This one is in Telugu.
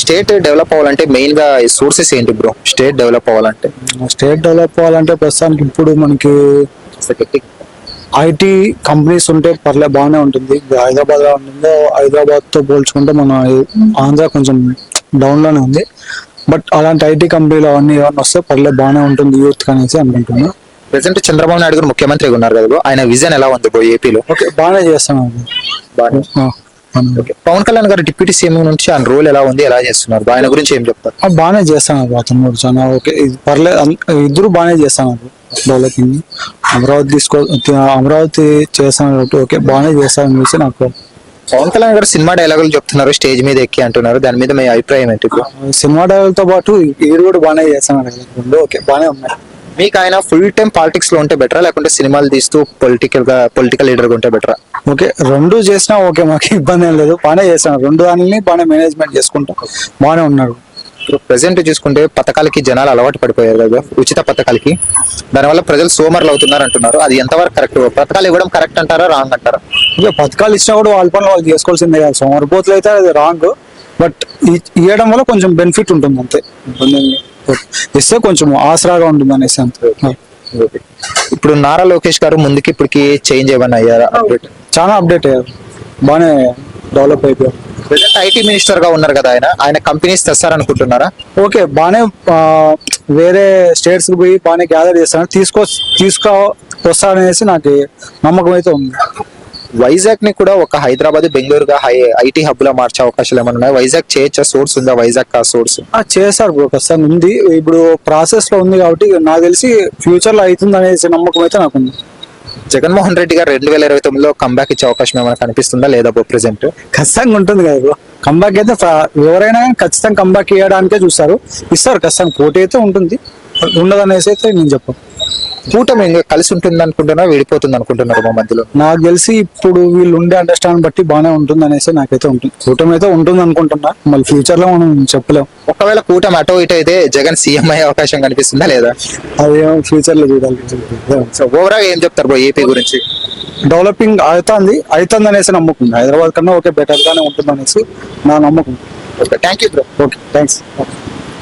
స్టేట్ డెవలప్ అవ్వాలంటే మెయిన్ గా సోర్సెస్ ఏంటి బ్రో? స్టేట్ డెవలప్ అవ్వాలంటే స్టేట్ డెవలప్ అవ్వాలంటే ప్రస్తుతానికి ఇప్పుడు మనకి ఐటీ కంపెనీస్ ఉంటే బాగానే ఉంటుంది. హైదరాబాద్ లో ఉంటుందో హైదరాబాద్ తో పోల్చుకుంటే మన ఆంధ్ర కొంచెం డౌన్ లోనే ఉంది. బట్ అలాంటి ఐటీ కంపెనీలు అవన్నీ ఏమన్నా వస్తే బాగానే ఉంటుంది యూత్ అనేసి అనుకుంటున్నా. ప్రెసెంట్ చంద్రబాబు నాయుడు గారు ముఖ్యమంత్రిగా ఉన్నారు కదా బ్రో, ఆయన విజన్ ఎలా ఉంది బ్రో ఏపీలో? ఓకే, బాగానే చేస్తాను. పవన్ కళ్యాణ్ గారు డిప్యూటీ సీఎం నుంచి ఆయన రోల్ ఎలా ఉంది, ఎలా చేస్తున్నారు, ఆయన గురించి ఏం చెప్తారు? బాగానే చేస్తాను అతను కూడా చాలా ఓకే, ఇద్దరు బాగానే చేస్తాను డెవలపింగ్. అమరావతి చేస్తాను ఓకే, బాగానే చేస్తాను అనేసి నాకు. పవన్ కళ్యాణ్ గారు సినిమా డైలాగులు చెప్తున్నారు, స్టేజ్ మీద ఎక్కి అంటున్నారు, దాని మీద మీ అభిప్రాయం ఏంటి? సినిమా డైలాగులతో పాటు ఇది కూడా బాగానే చేస్తాను ఓకే, బాగానే ఉన్నాయి. మీకు ఆయన ఫుల్ టైం పాలిటిక్స్ లో ఉంటే బెటరా, లేకుంటే సినిమాలు తీస్తూ పొలిటికల్ లీడర్ గా ఉంటే బెటరా? ఓకే, రెండు చేసినా ఓకే, మాకు ఇబ్బంది ఏం లేదు, బాగానే చేస్తాను. రెండు దానిని బాగానే మేనేజ్మెంట్ చేసుకుంటాం, బాగానే ఉన్నారు. ప్రెసెంట్ చూసుకుంటే పథకాలకి జనాలు అలవాటు పడిపోయారు కదా, ఉచిత పథకాలకి, దానివల్ల ప్రజలు సోమర్లు అవుతున్నారు అంటున్నారు. అది ఎంతవరకు కరెక్ట్? పథకాలు ఇవ్వడం కరెక్ట్ అంటారా, రాంగ్ అంటారా? ఇక పథకాలు ఇచ్చినా కూడా వాళ్ళ పనులు వాళ్ళు చేసుకోవాల్సిందే కదా. సోమరిపోతులు అయితే అది రాంగ్, బట్ ఇవ్వడం వల్ల కొంచెం బెనిఫిట్ ఉంటుంది అంతే. ఇస్తే కొంచెం ఆసరాగా ఉంటుంది అనేసి అంతే. ఇప్పుడు నారా లోకేష్ గారు ముందుకి ఇప్పటికి చేంజ్ ఏమన్నా అయ్యారా? చాలా అప్డేట్ అయ్యారు, బాగానే డెవలప్ అయిపోయారు. ప్రెసెంట్ ఐటీ మినిస్టర్ గా ఉన్నారు కదా, ఆయన కంపెనీస్ తెస్తారనుకుంటున్నారా? ఓకే, బాగానే వేరే స్టేట్స్ కి పోయి బాగానే గ్యాదర్ చేస్తాను, వస్తారనేసి నాకు నమ్మకం అయితే ఉంది. వైజాగ్ ని కూడా ఒక హైదరాబాద్, బెంగళూరుగా ఐటీ హబ్ లా మార్చే అవకాశాలు ఏమైనా ఉన్నాయి? వైజాగ్ చేయొచ్చా? సోర్స్ ఉందా వైజాగ్? సోర్స్ చేశారు బ్రో, ఖచ్చితంగా ఉంది. ఇప్పుడు ప్రాసెస్ లో ఉంది కాబట్టి నాకు తెలిసి ఫ్యూచర్ లో అవుతుంది అనేసి నమ్మకం అయితే నాకు ఉంది. జగన్మోహన్ రెడ్డి గారు 2029లో కంబ్యాక్ ఇచ్చే అవకాశం ఏమైనా కనిపిస్తుందా లేదా బ్రో? ప్రెసెంట్ ఖచ్చితంగా ఉంటుంది కదా బ్రో, కంబ్యాక్ అయితే ఎవరైనా ఖచ్చితంగా కంబ్యాక్ ఇవ్వడానికే చూస్తారు, ఇస్తారు ఖచ్చితంగా. పోటీ అయితే ఉంటుంది, ఉండదనేసి అయితే నేను చెప్పను. కూటమి కలిసి ఉంటుంది అనుకుంటున్నా, విడిపోతుంది అనుకుంటున్నారు మా మధ్యలో? నాకు తెలిసి ఇప్పుడు వీళ్ళు ఉండే అండర్స్టాండ్ బట్టి బాగానే ఉంటుంది అనేసి నాకైతే ఉంటుంది. కూటమి అయితే ఉంటుంది అనుకుంటున్నా, మళ్ళీ ఫ్యూచర్ లో మనం చెప్పలేం. ఒకవేళ కూటమి అటో ఇటు అయితే జగన్ సీఎం అయ్యే అవకాశం కనిపిస్తుందా లేదా? అదేమో ఫ్యూచర్ లో చూడాలి. సో ఓవరాల్ ఏం చెప్తారు బ్రో ఏపీ గురించి? డెవలపింగ్ అవుతుంది అనేసి నమ్మకం. హైదరాబాద్ కన్నా ఓకే, బెటర్ గానే ఉంటుంది అనేసి నా నమ్మకం. Okay, thank you bro. Okay, thanks.